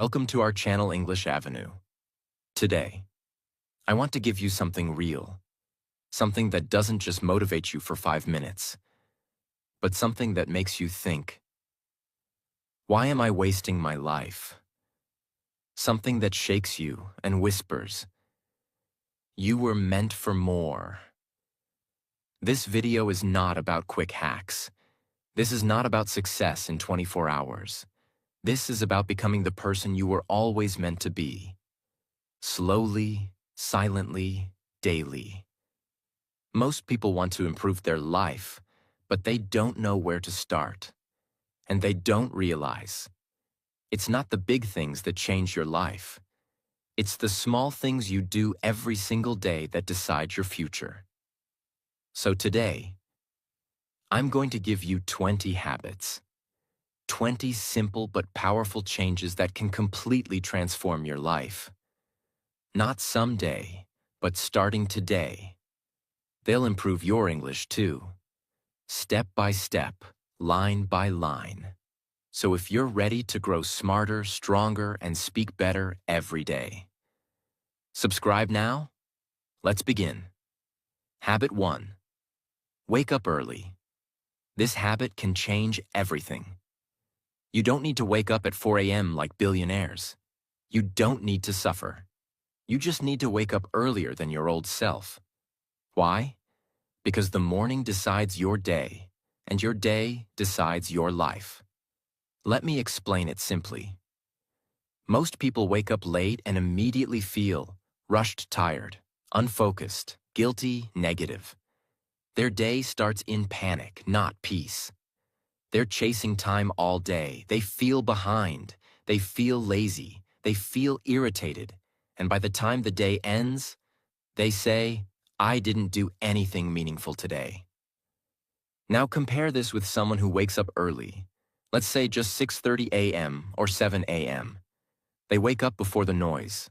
Welcome to our channel English Avenue. Today, I want to give you something real, something that doesn't just motivate you for 5 minutes, but something that makes you think, why am I wasting my life? Something that shakes you and whispers, you were meant for more. This video is not about quick hacks. This is not about success in 24 hours. This is about becoming the person you were always meant to be. Slowly, silently, daily. Most people want to improve their life, but they don't know where to start. And they don't realize it's not the big things that change your life. It's the small things you do every single day that decide your future. So today, I'm going to give you 20 habits. 20 simple but powerful changes that can completely transform your life. Not someday, but starting today. They'll improve your English too. Step by step, line by line. So if you're ready to grow smarter, stronger, and speak better every day. Subscribe now? Let's begin. Habit 1. Wake up early. This habit can change everything. You don't need to wake up at 4 a.m. like billionaires. You don't need to suffer. You just need to wake up earlier than your old self. Why? Because the morning decides your day, and your day decides your life. Let me explain it simply. Most people wake up late and immediately feel rushed, tired, unfocused, guilty, negative. Their day starts in panic, not peace. They're chasing time all day. They feel behind. They feel lazy. They feel irritated. And by the time the day ends, they say, I didn't do anything meaningful today. Now compare this with someone who wakes up early. Let's say just 6:30 a.m. or 7 a.m. They wake up before the noise.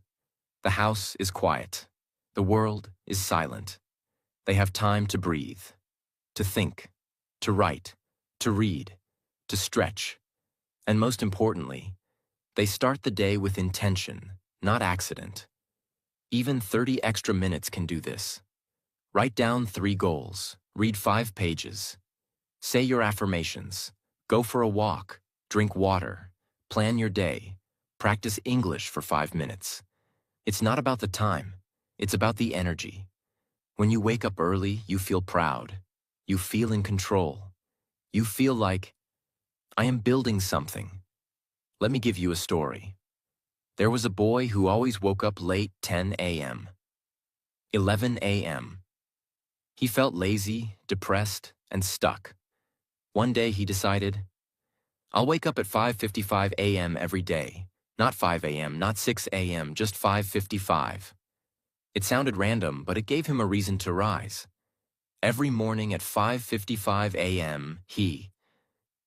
The house is quiet. The world is silent. They have time to breathe, to think, to write, to read, to stretch, and most importantly, they start the day with intention, not accident. Even 30 extra minutes can do this. Write down 3 goals, read 5 pages, say your affirmations, go for a walk, drink water, plan your day, practice English for 5 minutes. It's not about the time, it's about the energy. When you wake up early, you feel proud. You feel in control. You feel like, I am building something. Let me give you a story. There was a boy who always woke up late 10 a.m., 11 a.m. He felt lazy, depressed, and stuck. One day he decided, I'll wake up at 5:55 a.m. every day. Not 5 a.m., not 6 a.m., just 5:55. It sounded random, but it gave him a reason to rise. Every morning at 5:55 a.m., he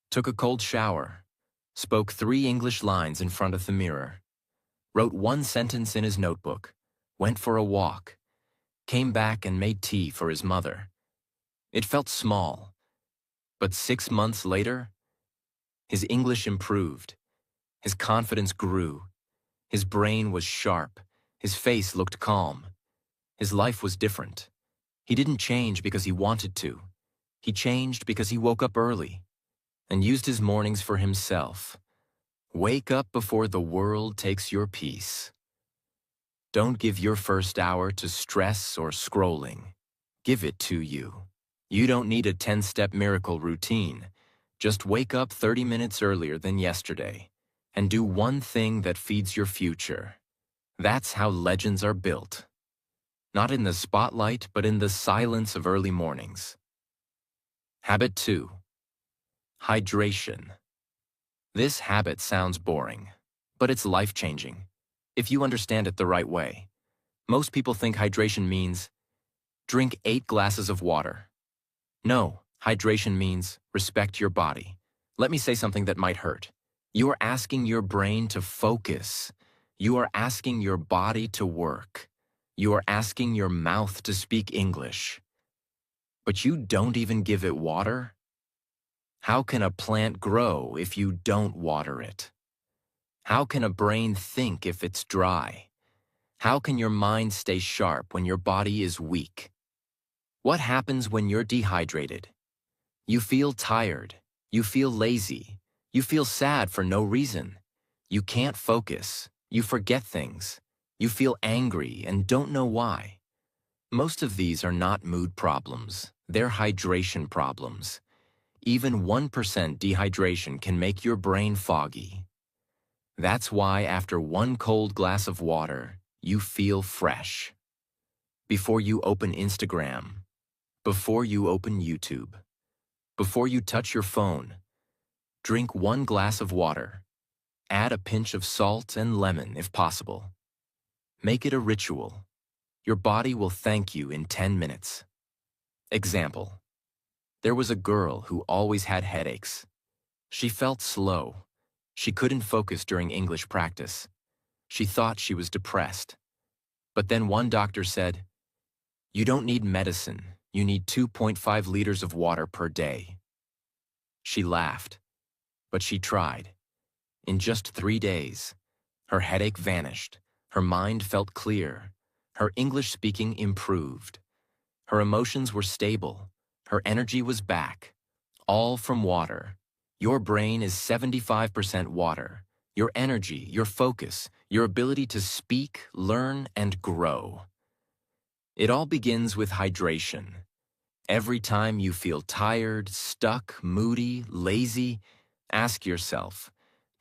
took a cold shower, spoke 3 English lines in front of the mirror, wrote 1 sentence in his notebook, went for a walk, came back and made tea for his mother. It felt small, but 6 months later, his English improved, his confidence grew, his brain was sharp, his face looked calm. His life was different. He didn't change because he wanted to. He changed because he woke up early and used his mornings for himself. Wake up before the world takes your peace. Don't give your first hour to stress or scrolling. Give it to you. You don't need a 10-step miracle routine. Just wake up 30 minutes earlier than yesterday and do one thing that feeds your future. That's how legends are built. Not in the spotlight, but in the silence of early mornings. Habit 2. Hydration. This habit sounds boring, but it's life-changing if you understand it the right way. Most people think hydration means drink 8 glasses of water. No, hydration means respect your body. Let me say something that might hurt. You're asking your brain to focus. You are asking your body to work. You are asking your mouth to speak English. But you don't even give it water? How can a plant grow if you don't water it? How can a brain think if it's dry? How can your mind stay sharp when your body is weak? What happens when you're dehydrated? You feel tired. You feel lazy. You feel sad for no reason. You can't focus. You forget things. You feel angry and don't know why. Most of these are not mood problems. They're hydration problems. Even 1% dehydration can make your brain foggy. That's why after one cold glass of water, you feel fresh. Before you open Instagram, before you open YouTube, before you touch your phone, drink one glass of water. Add a pinch of salt and lemon if possible. Make it a ritual. Your body will thank you in 10 minutes. Example: there was a girl who always had headaches. She felt slow. She couldn't focus during English practice. She thought she was depressed. But then one doctor said, "You don't need medicine. You need 2.5 liters of water per day." She laughed, but she tried. In just 3 days, her headache vanished. Her mind felt clear. Her English speaking improved. Her emotions were stable. Her energy was back. All from water. Your brain is 75% water. Your energy, your focus, your ability to speak, learn, and grow. It all begins with hydration. Every time you feel tired, stuck, moody, lazy, ask yourself,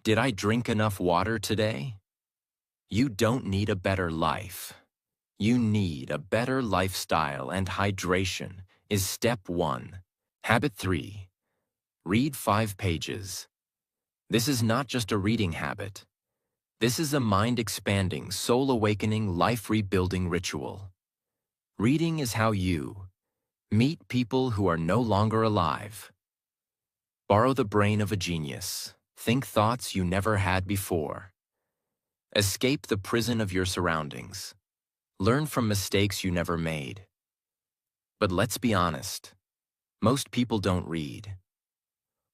did I drink enough water today? You don't need a better life. You need a better lifestyle, and hydration is step 1. Habit 3. Read 5 pages. This is not just a reading habit. This is a mind-expanding, soul-awakening, life-rebuilding ritual. Reading is how you meet people who are no longer alive. Borrow the brain of a genius. Think thoughts you never had before. Escape the prison of your surroundings. Learn from mistakes you never made. But let's be honest. Most people don't read.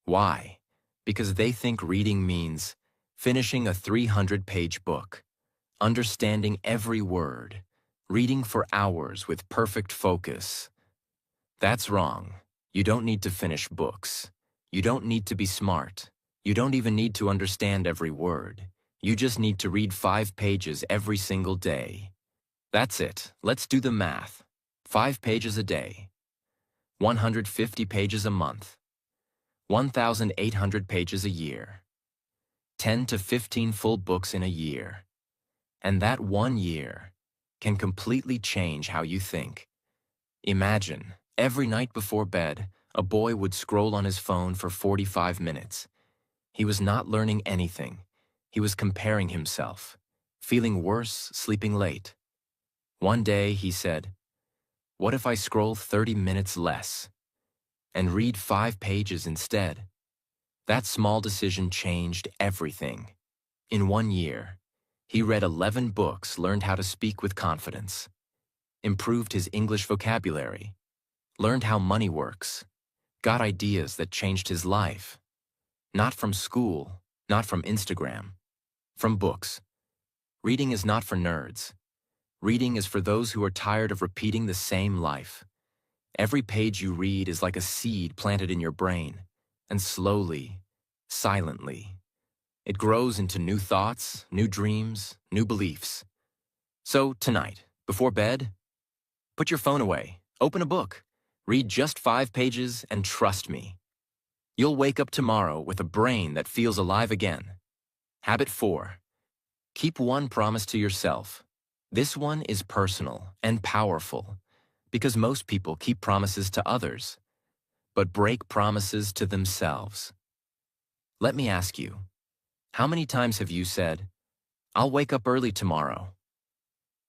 Why? Because they think reading means finishing a 300-page book, understanding every word, reading for hours with perfect focus. That's wrong. You don't need to finish books. You don't need to be smart. You don't even need to understand every word. You just need to read 5 pages every single day. That's it. Let's do the math. 5 pages a day. 150 pages a month. 1,800 pages a year. 10 to 15 full books in a year. And that 1 year can completely change how you think. Imagine, every night before bed, a boy would scroll on his phone for 45 minutes. He was not learning anything. He was comparing himself, feeling worse, sleeping late. One day he said, "What if I scroll 30 minutes less and read 5 pages instead?" That small decision changed everything. In 1 year, he read 11 books, learned how to speak with confidence, improved his English vocabulary, learned how money works, got ideas that changed his life. Not from school, not from Instagram, from books. Reading is not for nerds. Reading is for those who are tired of repeating the same life. Every page you read is like a seed planted in your brain, and slowly, silently, it grows into new thoughts, new dreams, new beliefs. So tonight, before bed, put your phone away, open a book, read just 5 pages, and trust me, you'll wake up tomorrow with a brain that feels alive again. Habit 4. Keep one promise to yourself. This one is personal and powerful because most people keep promises to others, but break promises to themselves. Let me ask you, how many times have you said, "I'll wake up early tomorrow.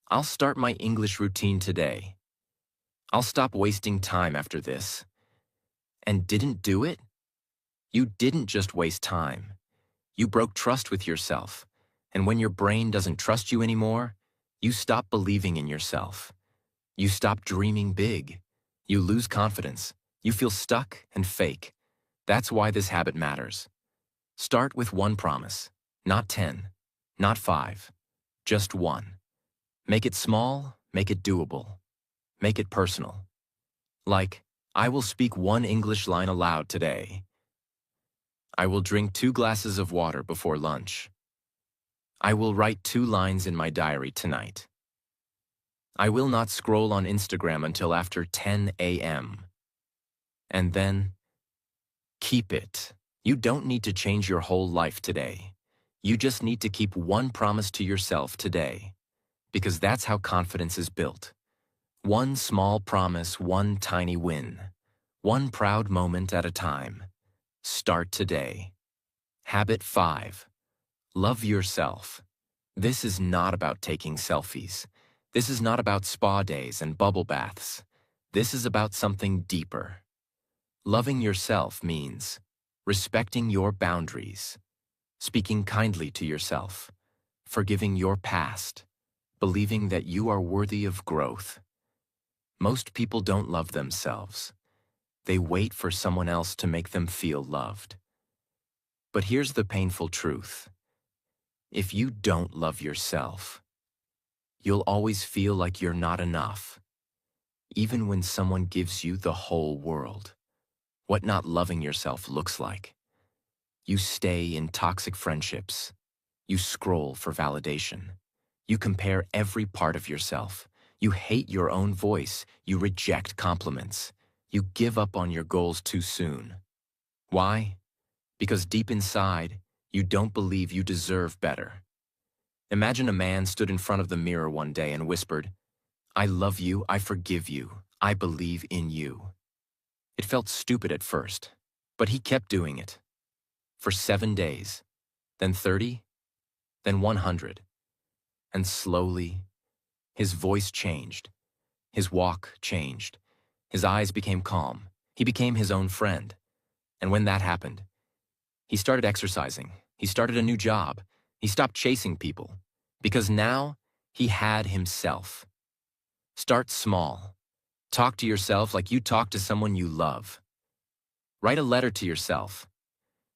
I'll start my English routine today. I'll stop wasting time after this," and didn't do it? You didn't just waste time. You broke trust with yourself, and when your brain doesn't trust you anymore, you stop believing in yourself. You stop dreaming big. You lose confidence. You feel stuck and fake. That's why this habit matters. Start with one promise, not 10. Not 5, just 1. Make it small, make it doable. Make it personal. Like, I will speak 1 English line aloud today. I will drink 2 glasses of water before lunch. I will write 2 lines in my diary tonight. I will not scroll on Instagram until after 10 a.m. And then, keep it. You don't need to change your whole life today. You just need to keep 1 promise to yourself today. Because that's how confidence is built. 1 small promise, 1 tiny win. 1 proud moment at a time. Start today. Habit 5. Love yourself. This is not about taking selfies. This is not about spa days and bubble baths. This is about something deeper. Loving yourself means respecting your boundaries, speaking kindly to yourself, forgiving your past, believing that you are worthy of growth. Most people don't love themselves. They wait for someone else to make them feel loved. But here's the painful truth. If you don't love yourself, you'll always feel like you're not enough, even when someone gives you the whole world. What not loving yourself looks like. You stay in toxic friendships. You scroll for validation. You compare every part of yourself. You hate your own voice. You reject compliments. You give up on your goals too soon. Why? Because deep inside, you don't believe you deserve better. Imagine a man stood in front of the mirror one day and whispered, "I love you, I forgive you, I believe in you." It felt stupid at first, but he kept doing it. For 7 days, then 30, then 100. And slowly, his voice changed. His walk changed. His eyes became calm. He became his own friend. And when that happened, he started exercising. He started a new job. He stopped chasing people. Because now, he had himself. Start small. Talk to yourself like you talk to someone you love. Write a letter to yourself.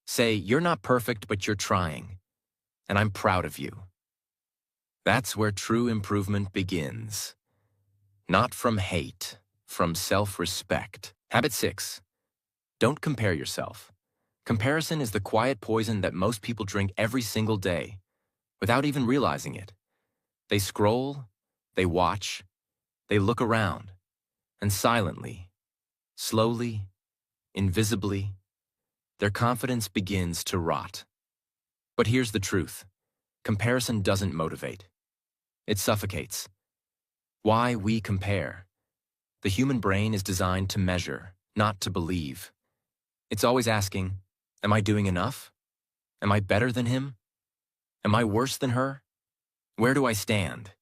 Say, "You're not perfect, but you're trying. And I'm proud of you." That's where true improvement begins. Not from hate, from self-respect. Habit 6. Don't compare yourself. Comparison is the quiet poison that most people drink every single day, without even realizing it. They scroll, they watch, they look around, and silently, slowly, invisibly, their confidence begins to rot. But here's the truth. Comparison doesn't motivate. It suffocates. Why we compare? The human brain is designed to measure, not to believe. It's always asking, am I doing enough? Am I better than him? Am I worse than her? Where do I stand?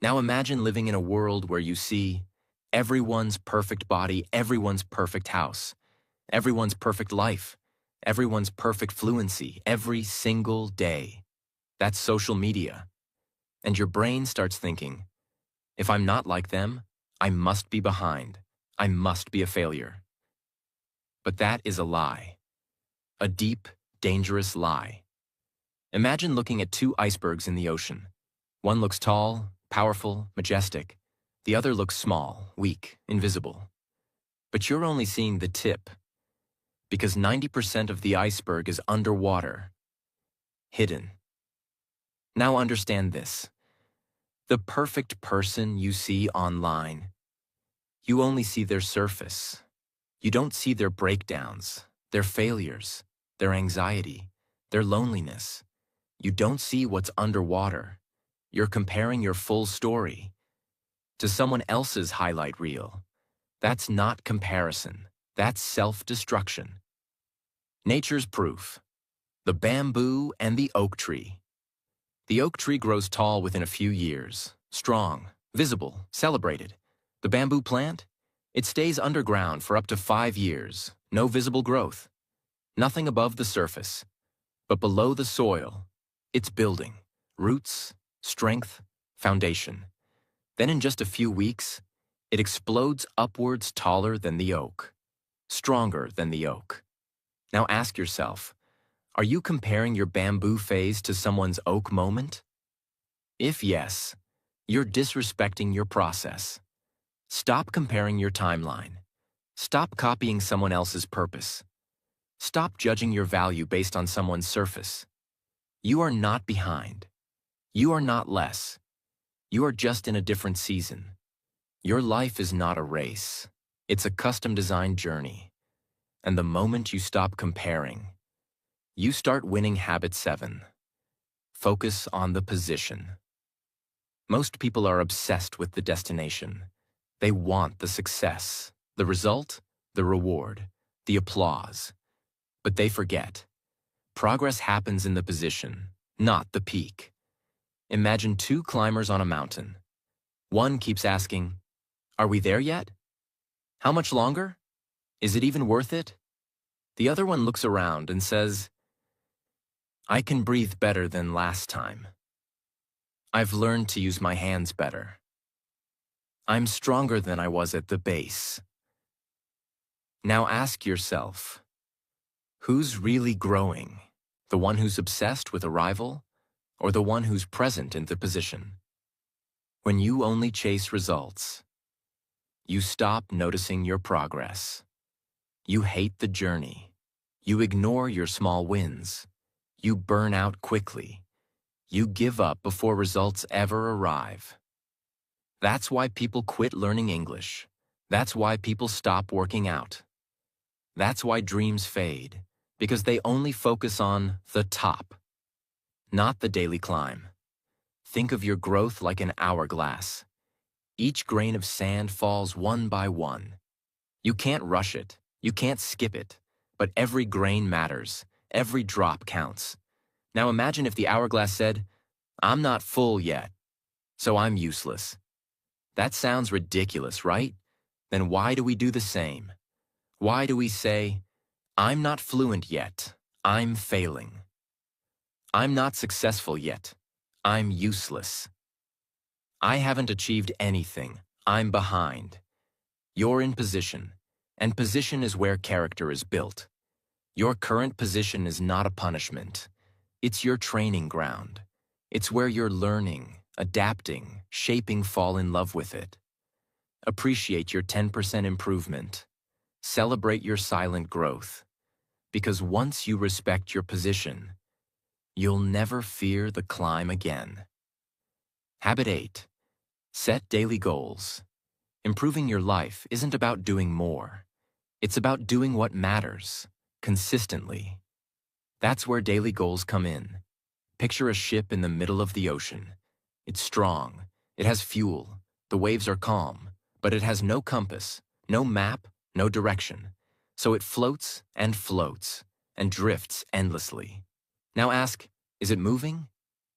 Now imagine living in a world where you see everyone's perfect body, everyone's perfect house, everyone's perfect life, everyone's perfect fluency every single day. That's social media. And your brain starts thinking, if I'm not like them, I must be behind. I must be a failure. But that is a lie. A deep, dangerous lie. Imagine looking at 2 icebergs in the ocean. One looks tall, powerful, majestic. The other looks small, weak, invisible. But you're only seeing the tip, because 90% of the iceberg is underwater, hidden. Now understand this. The perfect person you see online, you only see their surface. You don't see their breakdowns, their failures, their anxiety, their loneliness. You don't see what's underwater. You're comparing your full story to someone else's highlight reel. That's not comparison. That's self-destruction. Nature's proof. The bamboo and the oak tree. The oak tree grows tall within a few years, strong, visible, celebrated. The bamboo plant? It stays underground for up to 5 years, no visible growth. Nothing above the surface. But below the soil, it's building. Roots, strength, foundation. Then in just a few weeks, it explodes upwards taller than the oak, stronger than the oak. Now ask yourself, Are you comparing your bamboo phase to someone's oak moment? If yes, you're disrespecting your process. Stop comparing your timeline. Stop copying someone else's purpose. Stop judging your value based on someone's surface. You are not behind. You are not less. You are just in a different season. Your life is not a race. It's a custom-designed journey. And the moment you stop comparing, you start winning habit 7. Focus on the position. Most people are obsessed with the destination. They want the success, the result, the reward, the applause. But they forget. Progress happens in the position, not the peak. Imagine 2 climbers on a mountain. One keeps asking, "Are we there yet? How much longer? Is it even worth it?" The other one looks around and says, "I can breathe better than last time. I've learned to use my hands better. I'm stronger than I was at the base." Now ask yourself, who's really growing? The one who's obsessed with arrival, or the one who's present in the position? When you only chase results, you stop noticing your progress. You hate the journey. You ignore your small wins. You burn out quickly. You give up before results ever arrive. That's why people quit learning English. That's why people stop working out. That's why dreams fade, because they only focus on the top, not the daily climb. Think of your growth like an hourglass. Each grain of sand falls one by one. You can't rush it. You can't skip it. But every grain matters. Every drop counts. Now imagine if the hourglass said, "I'm not full yet, so I'm useless." That sounds ridiculous, right? Then why do we do the same? Why do we say, "I'm not fluent yet, I'm failing"? "I'm not successful yet, I'm useless"? "I haven't achieved anything, I'm behind"? You're in position, and position is where character is built. Your current position is not a punishment. It's your training ground. It's where you're learning, adapting, shaping. Fall in love with it. Appreciate your 10% improvement. Celebrate your silent growth. Because once you respect your position, you'll never fear the climb again. Habit 8. Set daily goals. Improving your life isn't about doing more. It's about doing what matters, consistently. That's where daily goals come in. Picture a ship in the middle of the ocean. It's strong. It has fuel. The waves are calm. But it has no compass, no map, no direction. So it floats and drifts endlessly. Now ask, is it moving?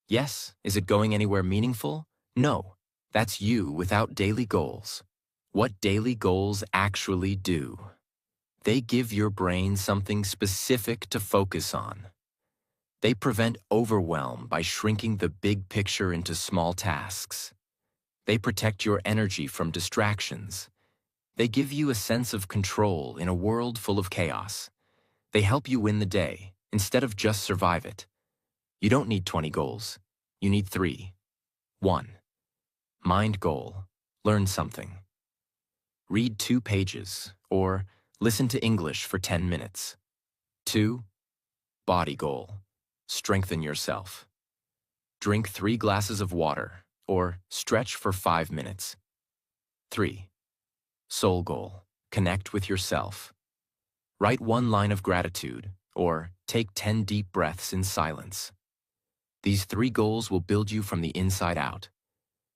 Yes. Is it going anywhere meaningful? No. That's you without daily goals. What daily goals actually do? They give your brain something specific to focus on. They prevent overwhelm by shrinking the big picture into small tasks. They protect your energy from distractions. They give you a sense of control in a world full of chaos. They help you win the day instead of just survive it. You don't need 20 goals. You need 3. 1. Mind goal. Learn something. Read 2 pages or listen to English for 10 minutes. 2. Body goal. Strengthen yourself. Drink 3 glasses of water or stretch for 5 minutes. 3. Soul goal. Connect with yourself. Write 1 line of gratitude or take 10 deep breaths in silence. These 3 goals will build you from the inside out.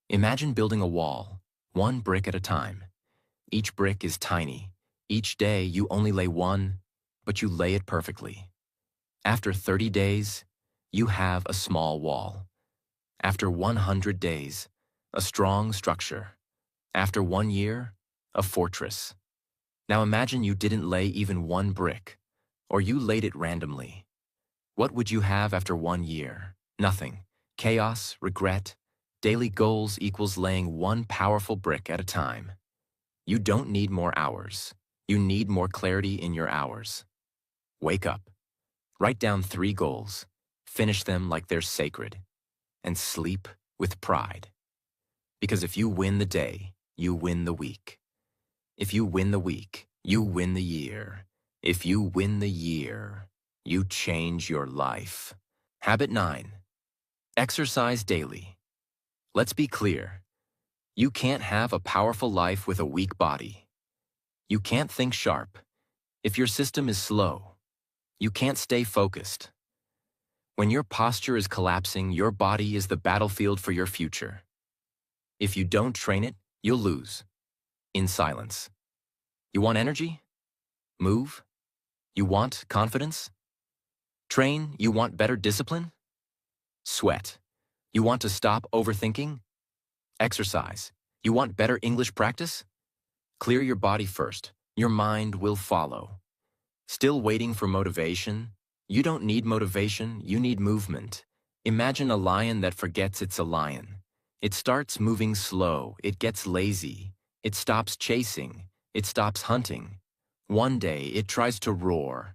Imagine building a wall, 1 brick at a time. Each brick is tiny. Each day you only lay 1, but you lay it perfectly. After 30 days, you have a small wall. After 100 days, a strong structure. After 1 year, a fortress. Now imagine you didn't lay even 1 brick, or you laid it randomly. What would you have after 1 year? Nothing. Chaos, regret. Daily goals equals laying 1 powerful brick at a time. You don't need more hours. You need more clarity in your hours. Wake up. Write down 3 goals, finish them like they're sacred, and sleep with pride. Because if you win the day, you win the week. If you win the week, you win the year. If you win the year, you change your life. Habit 9. Exercise daily. Let's be clear. You can't have a powerful life with a weak body. You can't think sharp if your system is slow. You can't stay focused. When your posture is collapsing, your body is the battlefield for your future. If you don't train it, you'll lose. In silence. You want energy? Move. You want confidence? Train. You want better discipline? Sweat. You want to stop overthinking? Exercise. You want better English practice? Clear your body first. Your mind will follow. Still waiting for motivation? You don't need motivation, you need movement. Imagine a lion that forgets it's a lion. It starts moving slow, it gets lazy, it stops chasing, it stops hunting. One day it tries to roar,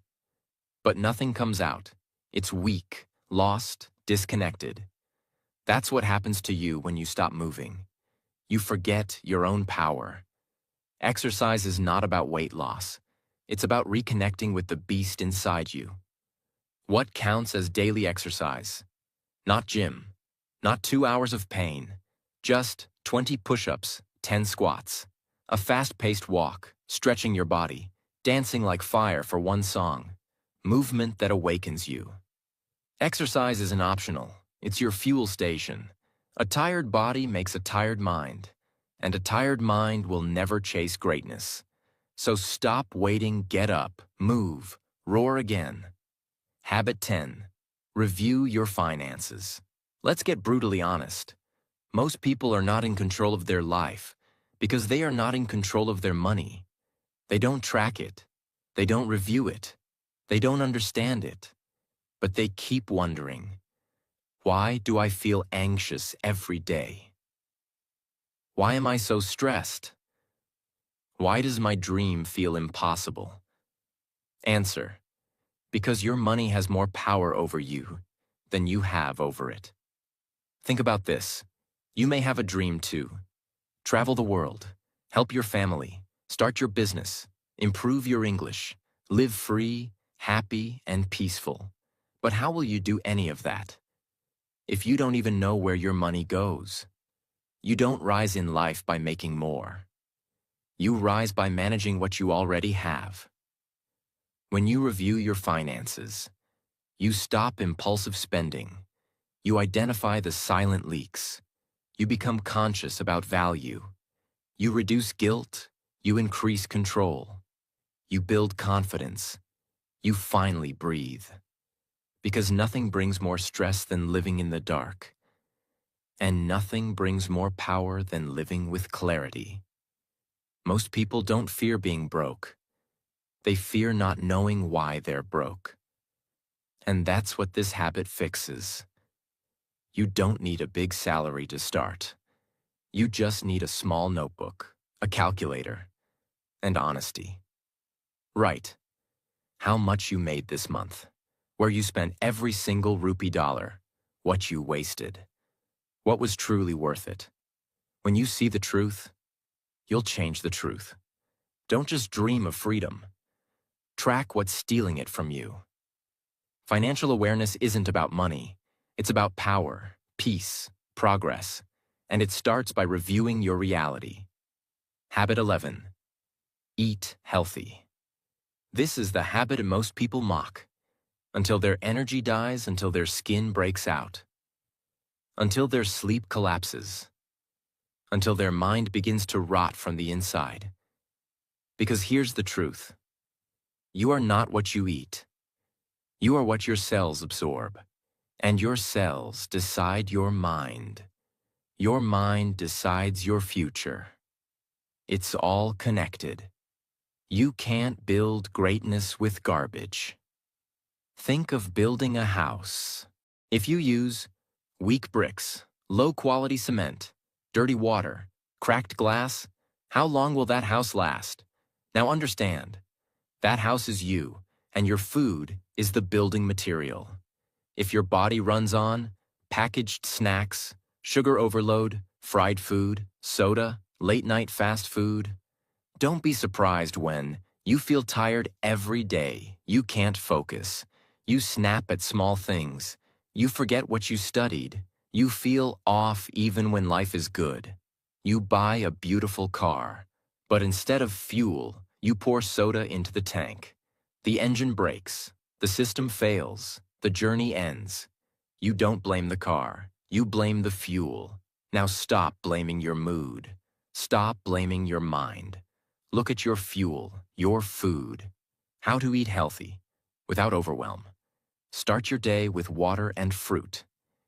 but nothing comes out. It's weak, lost, disconnected. That's what happens to you when you stop moving. You forget your own power. Exercise is not about weight loss. It's about reconnecting with the beast inside you. What counts as daily exercise? Not gym, not 2 hours of pain, just 20 push-ups, 10 squats, a fast-paced walk, stretching your body, dancing like fire for one song, movement that awakens you. Exercise isn't optional, it's your fuel station. A tired body makes a tired mind, and a tired mind will never chase greatness. So stop waiting, get up, move, roar again. Habit 10. Review your finances. Let's get brutally honest. Most people are not in control of their life because they are not in control of their money. They don't track it. They don't review it. They don't understand it. But they keep wondering, why do I feel anxious every day? Why am I so stressed? Why does my dream feel impossible? Answer: because your money has more power over you than you have over it. Think about this. You may have a dream too. Travel the world, help your family, start your business, improve your English, live free, happy, and peaceful. But how will you do any of that if you don't even know where your money goes? You don't rise in life by making more. You rise by managing what you already have. When you review your finances, you stop impulsive spending. You identify the silent leaks. You become conscious about value. You reduce guilt. You increase control. You build confidence. You finally breathe. Because nothing brings more stress than living in the dark. And nothing brings more power than living with clarity. Most people don't fear being broke. They fear not knowing why they're broke. And that's what this habit fixes. You don't need a big salary to start. You just need a small notebook, a calculator, and honesty. Write how much you made this month, where you spent every single rupee dollar, what you wasted, what was truly worth it. When you see the truth, you'll change the truth. Don't just dream of freedom. Track what's stealing it from you. Financial awareness isn't about money. It's about power, peace, progress, and it starts by reviewing your reality. Habit 11. Eat healthy. This is the habit most people mock, until their energy dies, until their skin breaks out, until their sleep collapses, until their mind begins to rot from the inside. Because here's the truth. You are not what you eat. You are what your cells absorb, and your cells decide your mind. Your mind decides your future. It's all connected. You can't build greatness with garbage. Think of building a house. If you use weak bricks, low-quality cement, dirty water, cracked glass, how long will that house last? Now understand, that house is you, and your food is the building material. If your body runs on packaged snacks, sugar overload, fried food, soda, late-night fast food, don't be surprised when you feel tired every day, you can't focus, you snap at small things, you forget what you studied, you feel off even when life is good. You buy a beautiful car, but instead of fuel, you pour soda into the tank. The engine breaks, the system fails, the journey ends. You don't blame the car, you blame the fuel. Now stop blaming your mood. Stop blaming your mind. Look at your fuel, your food. How to eat healthy, without overwhelm. Start your day with water and fruit.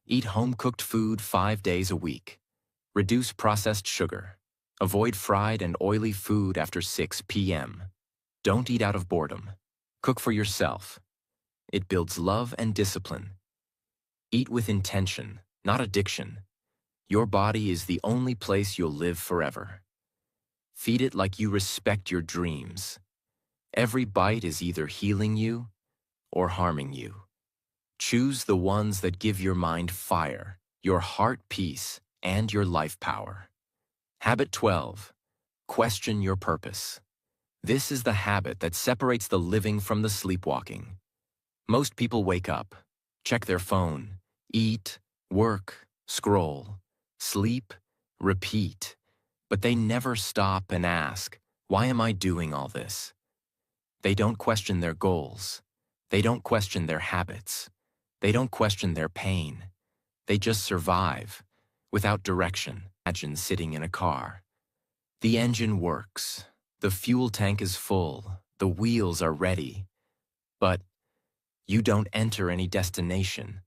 Eat home-cooked food 5 days a week. Reduce processed sugar. Avoid fried and oily food after 6 p.m. Don't eat out of boredom. Cook for yourself. It builds love and discipline. Eat with intention, not addiction. Your body is the only place you'll live forever. Feed it like you respect your dreams. Every bite is either healing you or harming you. Choose the ones that give your mind fire, your heart peace, and your life power. Habit 12. Question your purpose. This is the habit that separates the living from the sleepwalking. Most people wake up, check their phone, eat, work, scroll, sleep, repeat, but they never stop and ask, why am I doing all this? They don't question their goals. They don't question their habits. They don't question their pain. They just survive, without direction. Imagine sitting in a car. The engine works. The fuel tank is full. The wheels are ready. But you don't enter any destination.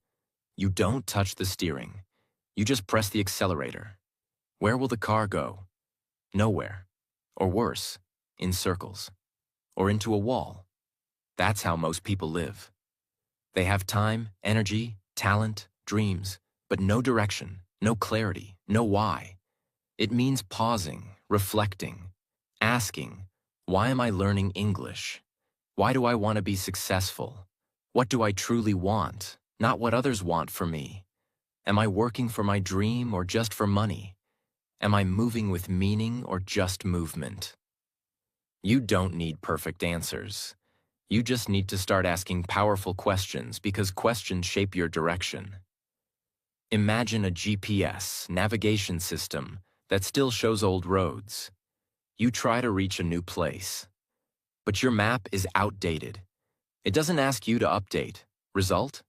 You don't touch the steering. You just press the accelerator. Where will the car go? Nowhere. Or worse, in circles. Or into a wall. That's how most people live. They have time, energy, talent, dreams, but no direction, no clarity, no why. It means pausing, reflecting, asking, why am I learning English? Why do I want to be successful? What do I truly want, not what others want for me? Am I working for my dream or just for money? Am I moving with meaning or just movement? You don't need perfect answers. You just need to start asking powerful questions because questions shape your direction. Imagine a GPS navigation system that still shows old roads. You try to reach a new place, but your map is outdated. It doesn't ask you to update. Result?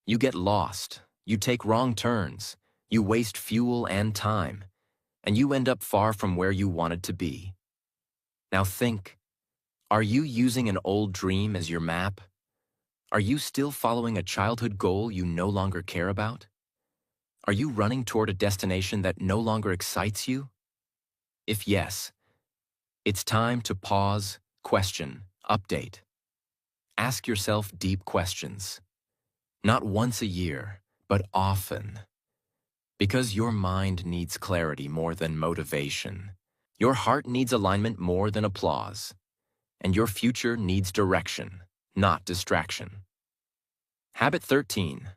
You get lost. You take wrong turns. You waste fuel and time, and you end up far from where you wanted to be. Now think. Are you using an old dream as your map? Are you still following a childhood goal you no longer care about? Are you running toward a destination that no longer excites you? If yes, it's time to pause, question, update. Ask yourself deep questions. Not once a year, but often. Because your mind needs clarity more than motivation. Your heart needs alignment more than applause. And your future needs direction, not distraction. Habit 13.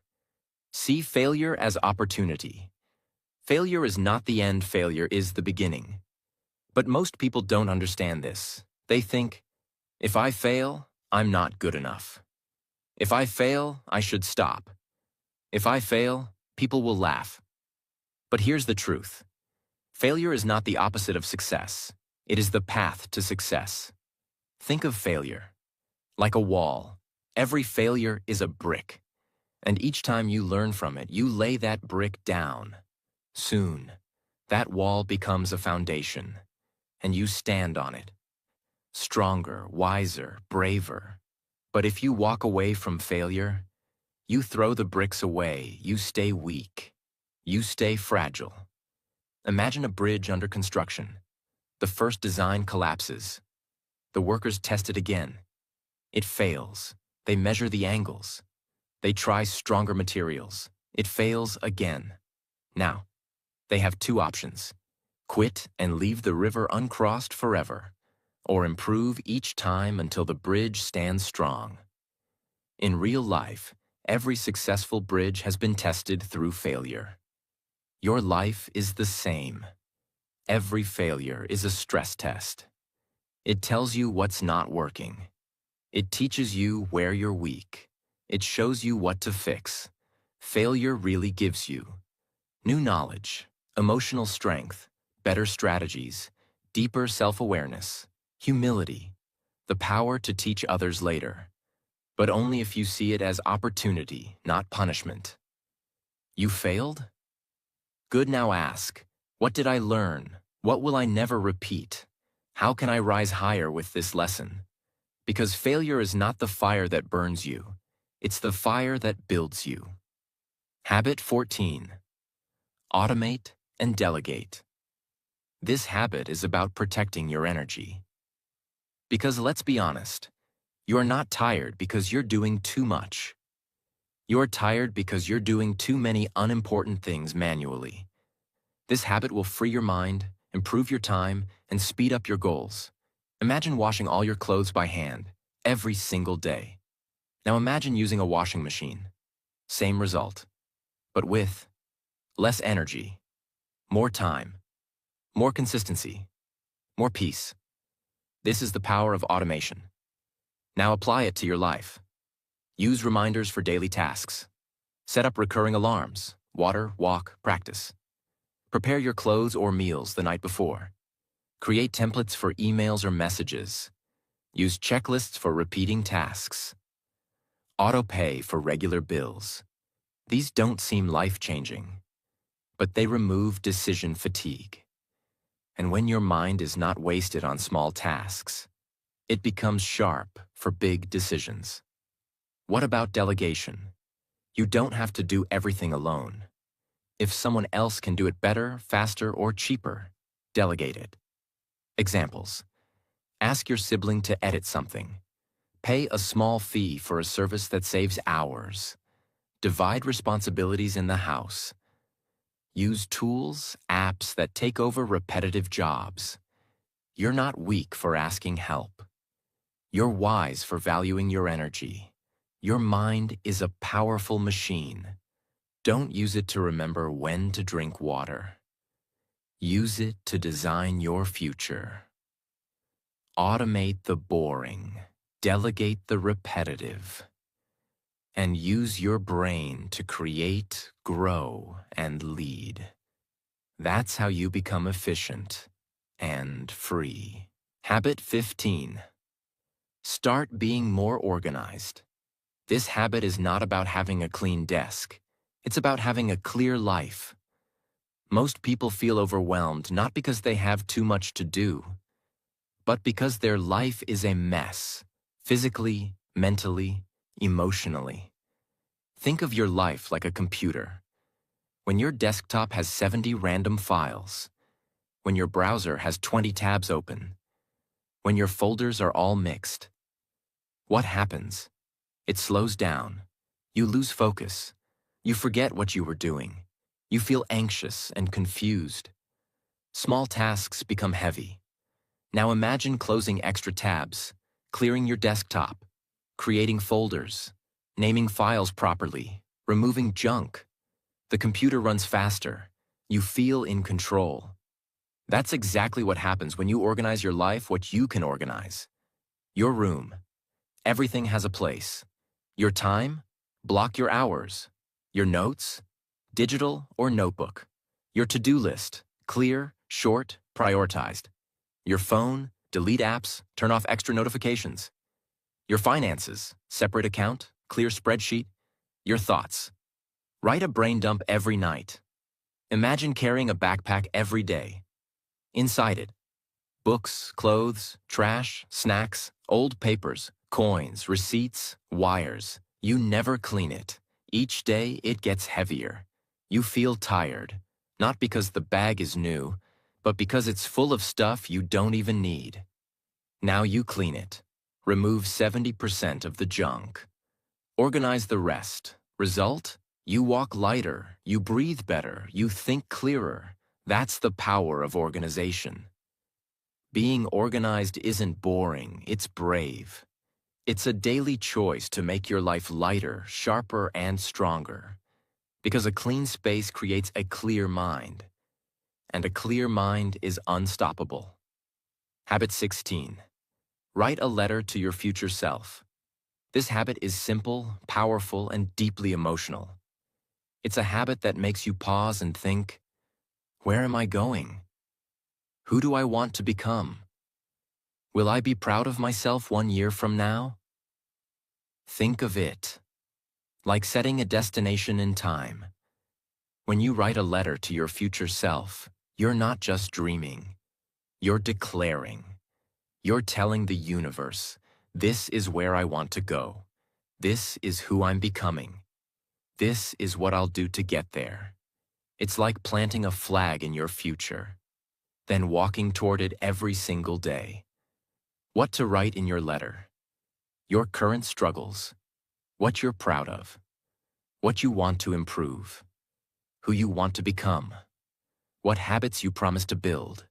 See failure as opportunity. Failure is not the end, failure is the beginning. But most people don't understand this. They think, if I fail, I'm not good enough. If I fail, I should stop. If I fail, people will laugh. But here's the truth. Failure is not the opposite of success. It is the path to success. Think of failure like a wall. Every failure is a brick, and each time you learn from it, you lay that brick down. Soon, that wall becomes a foundation, and you stand on it. Stronger, wiser, braver. But if you walk away from failure, you throw the bricks away, you stay weak. You stay fragile. Imagine a bridge under construction. The first design collapses. The workers test it again. It fails. They measure the angles. They try stronger materials. It fails again. Now, they have two options. Quit and leave the river uncrossed forever, or improve each time until the bridge stands strong. In real life, every successful bridge has been tested through failure. Your life is the same. Every failure is a stress test. It tells you what's not working. It teaches you where you're weak. It shows you what to fix. Failure really gives you new knowledge, emotional strength, better strategies, deeper self-awareness, humility, the power to teach others later, but only if you see it as opportunity, not punishment. You failed? Good, now ask, what did I learn? What will I never repeat? How can I rise higher with this lesson? Because failure is not the fire that burns you. It's the fire that builds you. Habit 14. Automate and delegate. This habit is about protecting your energy. Because let's be honest, you're not tired because you're doing too much. You're tired because you're doing too many unimportant things manually. This habit will free your mind, improve your time, and speed up your goals. Imagine washing all your clothes by hand, every single day. Now imagine using a washing machine. Same result, but with less energy, more time, more consistency, more peace. This is the power of automation. Now apply it to your life. Use reminders for daily tasks. Set up recurring alarms, water, walk, practice. Prepare your clothes or meals the night before. Create templates for emails or messages. Use checklists for repeating tasks. Auto-pay for regular bills. These don't seem life-changing, but they remove decision fatigue. And when your mind is not wasted on small tasks, it becomes sharp for big decisions. What about delegation? You don't have to do everything alone. If someone else can do it better, faster, or cheaper, delegate it. Examples. Ask your sibling to edit something. Pay a small fee for a service that saves hours. Divide responsibilities in the house. Use tools, apps that take over repetitive jobs. You're not weak for asking help. You're wise for valuing your energy. Your mind is a powerful machine. Don't use it to remember when to drink water. Use it to design your future. Automate the boring. Delegate the repetitive. And use your brain to create, grow, and lead. That's how you become efficient and free. Habit 15. Start being more organized. This habit is not about having a clean desk. It's about having a clear life. Most people feel overwhelmed not because they have too much to do, but because their life is a mess, physically, mentally, emotionally. Think of your life like a computer. When your desktop has 70 random files, when your browser has 20 tabs open, when your folders are all mixed, what happens? It slows down. You lose focus. You forget what you were doing. You feel anxious and confused. Small tasks become heavy. Now imagine closing extra tabs, clearing your desktop, creating folders, naming files properly, removing junk. The computer runs faster. You feel in control. That's exactly what happens when you organize your life what you can organize. Your room. Everything has a place. Your time? Block your hours. Your notes? Digital or notebook. Your to-do list? Clear, short, prioritized. Your phone? Delete apps, turn off extra notifications. Your finances? Separate account, clear spreadsheet. Your thoughts? Write a brain dump every night. Imagine carrying a backpack every day. Inside it, books, clothes, trash, snacks, old papers, coins, receipts, wires. You never clean it. Each day it gets heavier. You feel tired, not because the bag is new, but because it's full of stuff you don't even need. Now you clean it. Remove 70% of the junk. Organize the rest. Result? You walk lighter, you breathe better, you think clearer. That's the power of organization. Being organized isn't boring, it's brave. It's a daily choice to make your life lighter, sharper, and stronger. Because a clean space creates a clear mind, and a clear mind is unstoppable. Habit 16. Write a letter to your future self. This habit is simple, powerful, and deeply emotional. It's a habit that makes you pause and think, where am I going? Who do I want to become? Will I be proud of myself 1 year from now? Think of it like setting a destination in time. When you write a letter to your future self, you're not just dreaming. You're declaring. You're telling the universe, this is where I want to go. This is who I'm becoming. This is what I'll do to get there. It's like planting a flag in your future, then walking toward it every single day. What to write in your letter? Your current struggles, what you're proud of, what you want to improve, who you want to become, what habits you promise to build,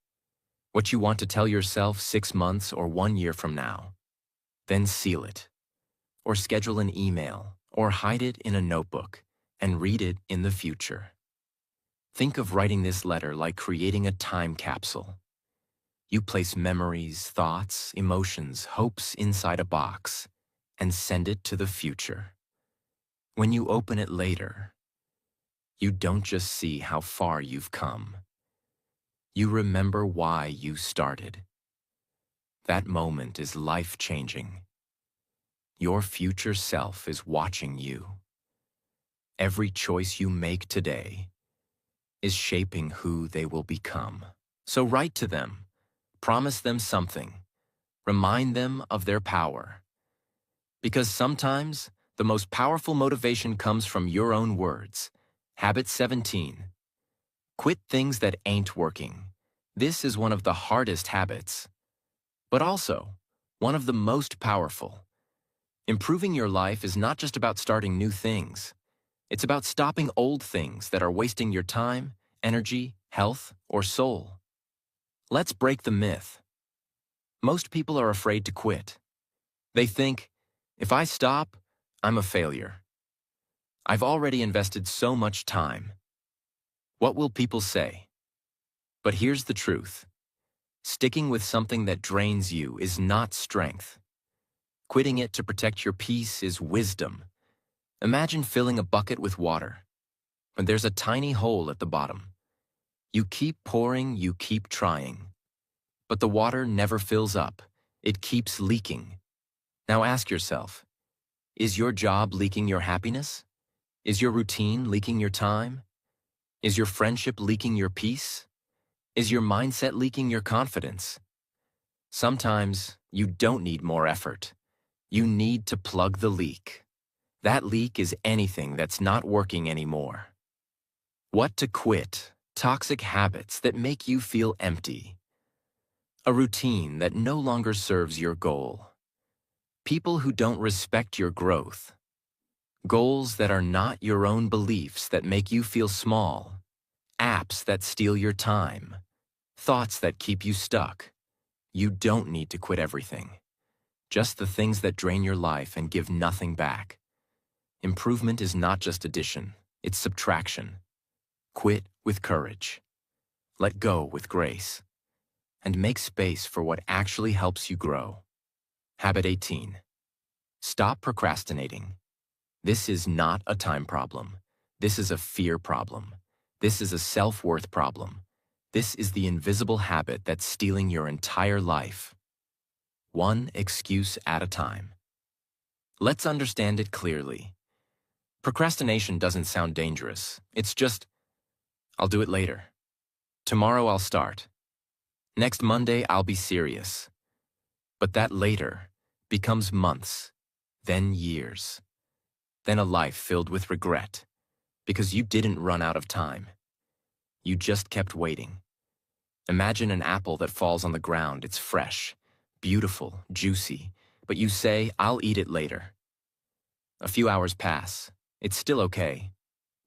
what you want to tell yourself 6 months or 1 year from now. Then seal it, or schedule an email, or hide it in a notebook, and read it in the future. Think of writing this letter like creating a time capsule. You place memories, thoughts, emotions, hopes inside a box, and send it to the future. When you open it later, you don't just see how far you've come. You remember why you started. That moment is life-changing. Your future self is watching you. Every choice you make today is shaping who they will become. So write to them. Promise them something. Remind them of their power. Because sometimes, the most powerful motivation comes from your own words. Habit 17. Quit things that ain't working. This is one of the hardest habits, but also one of the most powerful. Improving your life is not just about starting new things. It's about stopping old things that are wasting your time, energy, health, or soul. Let's break the myth. Most people are afraid to quit. They think, if I stop, I'm a failure. I've already invested so much time. What will people say? But here's the truth. Sticking with something that drains you is not strength. Quitting it to protect your peace is wisdom. Imagine filling a bucket with water, but there's a tiny hole at the bottom. You keep pouring, you keep trying. But the water never fills up. It keeps leaking. Now ask yourself, is your job leaking your happiness? Is your routine leaking your time? Is your friendship leaking your peace? Is your mindset leaking your confidence? Sometimes you don't need more effort. You need to plug the leak. That leak is anything that's not working anymore. What to quit? Toxic habits that make you feel empty. A routine that no longer serves your goal. People who don't respect your growth. Goals that are not your own beliefs that make you feel small. Apps that steal your time. Thoughts that keep you stuck. You don't need to quit everything. Just the things that drain your life and give nothing back. Improvement is not just addition, it's subtraction. Quit with courage. Let go with grace. And make space for what actually helps you grow. Habit 18. Stop procrastinating. This is not a time problem. This is a fear problem. This is a self-worth problem. This is the invisible habit that's stealing your entire life. One excuse at a time. Let's understand it clearly. Procrastination doesn't sound dangerous. It's just, I'll do it later. Tomorrow I'll start. Next Monday I'll be serious. But that later becomes months, then years, then a life filled with regret, because you didn't run out of time. You just kept waiting. Imagine an apple that falls on the ground. It's fresh, beautiful, juicy, but you say, I'll eat it later. A few hours pass. It's still okay.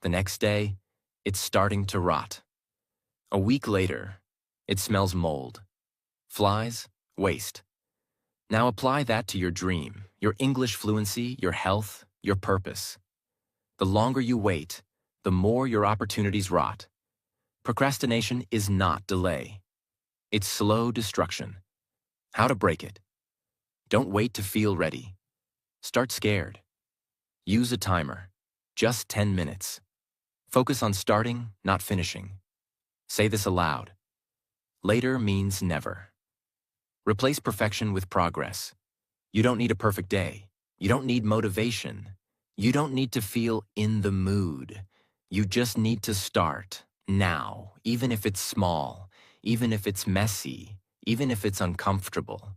The next day, it's starting to rot. A week later, it smells mold. Flies, waste. Now apply that to your dream, your English fluency, your health, your purpose. The longer you wait, the more your opportunities rot. Procrastination is not delay. It's slow destruction. How to break it. Don't wait to feel ready. Start scared. Use a timer. Just 10 minutes. Focus on starting, not finishing. Say this aloud. Later means never. Replace perfection with progress. You don't need a perfect day. You don't need motivation. You don't need to feel in the mood. You just need to start now, even if it's small, even if it's messy, even if it's uncomfortable.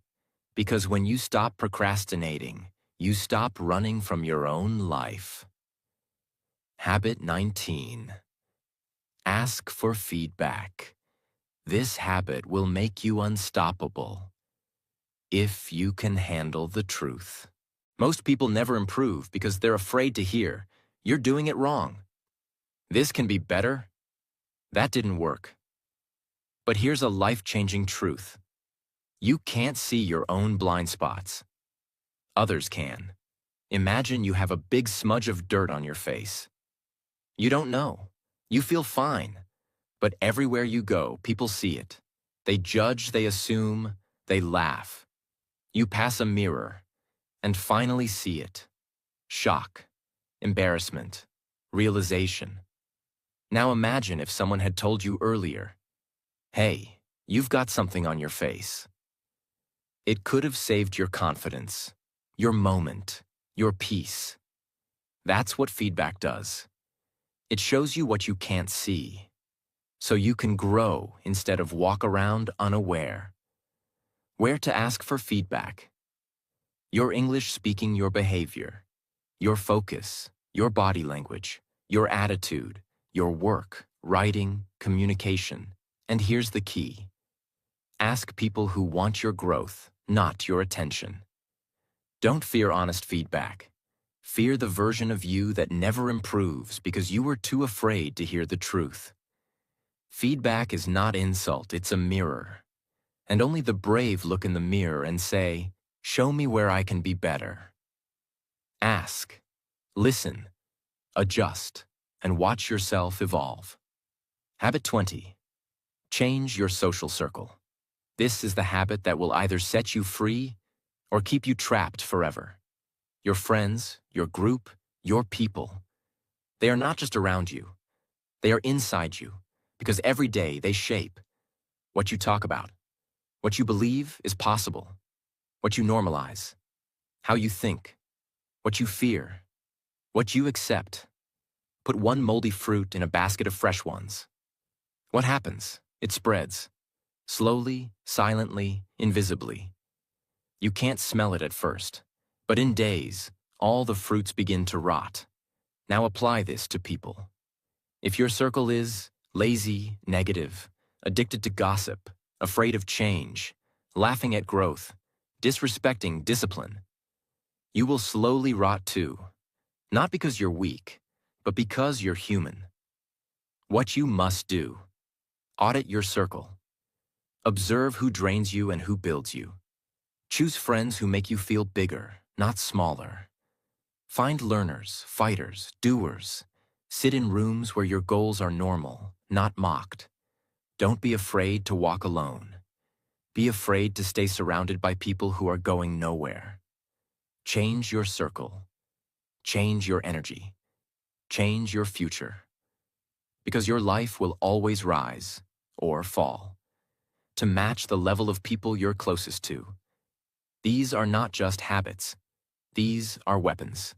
Because when you stop procrastinating, you stop running from your own life. Habit 19. Ask for feedback. This habit will make you unstoppable. If you can handle the truth. Most people never improve because they're afraid to hear, "You're doing it wrong. This can be better." That didn't work. But here's a life-changing truth. You can't see your own blind spots. Others can. Imagine you have a big smudge of dirt on your face. You don't know. You feel fine. But everywhere you go, people see it. They judge, they assume, they laugh. You pass a mirror and finally see it. Shock, embarrassment, realization. Now imagine if someone had told you earlier, "Hey, you've got something on your face." It could have saved your confidence, your moment, your peace. That's what feedback does. It shows you what you can't see, so you can grow instead of walk around unaware. Where to ask for feedback? Your English speaking, your behavior, your focus, your body language, your attitude, your work, writing, communication. And here's the key. Ask people who want your growth, not your attention. Don't fear honest feedback. Fear the version of you that never improves because you were too afraid to hear the truth. Feedback is not insult, it's a mirror. And only the brave look in the mirror and say, "Show me where I can be better." Ask, listen, adjust, and watch yourself evolve. Habit 20. Change your social circle. This is the habit that will either set you free or keep you trapped forever. Your friends, your group, your people. They are not just around you. They are inside you, because every day they shape what you talk about, what you believe is possible, what you normalize, how you think, what you fear, what you accept. Put one moldy fruit in a basket of fresh ones. What happens? It spreads. Slowly, silently, invisibly. You can't smell it at first, but in days, all the fruits begin to rot. Now apply this to people. If your circle is lazy, negative, addicted to gossip, afraid of change, laughing at growth, disrespecting discipline, you will slowly rot too. Not because you're weak, but because you're human. What you must do: audit your circle. Observe who drains you and who builds you. Choose friends who make you feel bigger, not smaller. Find learners, fighters, doers. Sit in rooms where your goals are normal, not mocked. Don't be afraid to walk alone. Be afraid to stay surrounded by people who are going nowhere. Change your circle. Change your energy. Change your future. Because your life will always rise or fall to match the level of people you're closest to. These are not just habits. These are weapons,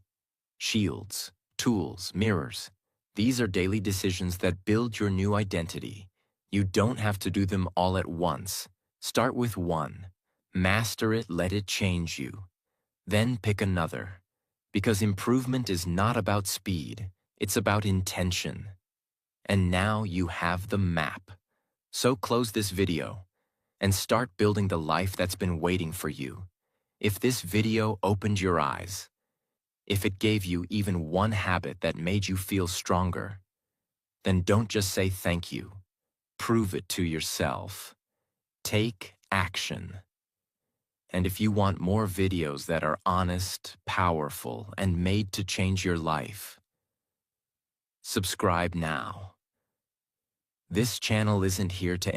shields, tools, mirrors. These are daily decisions that build your new identity. You don't have to do them all at once. Start with one. Master it, let it change you. Then pick another. Because improvement is not about speed, it's about intention. And now you have the map. So close this video and start building the life that's been waiting for you. If this video opened your eyes, if it gave you even one habit that made you feel stronger, then don't just say thank you. Prove it to yourself. Take action. And if you want more videos that are honest, powerful, and made to change your life, subscribe now. This channel isn't here to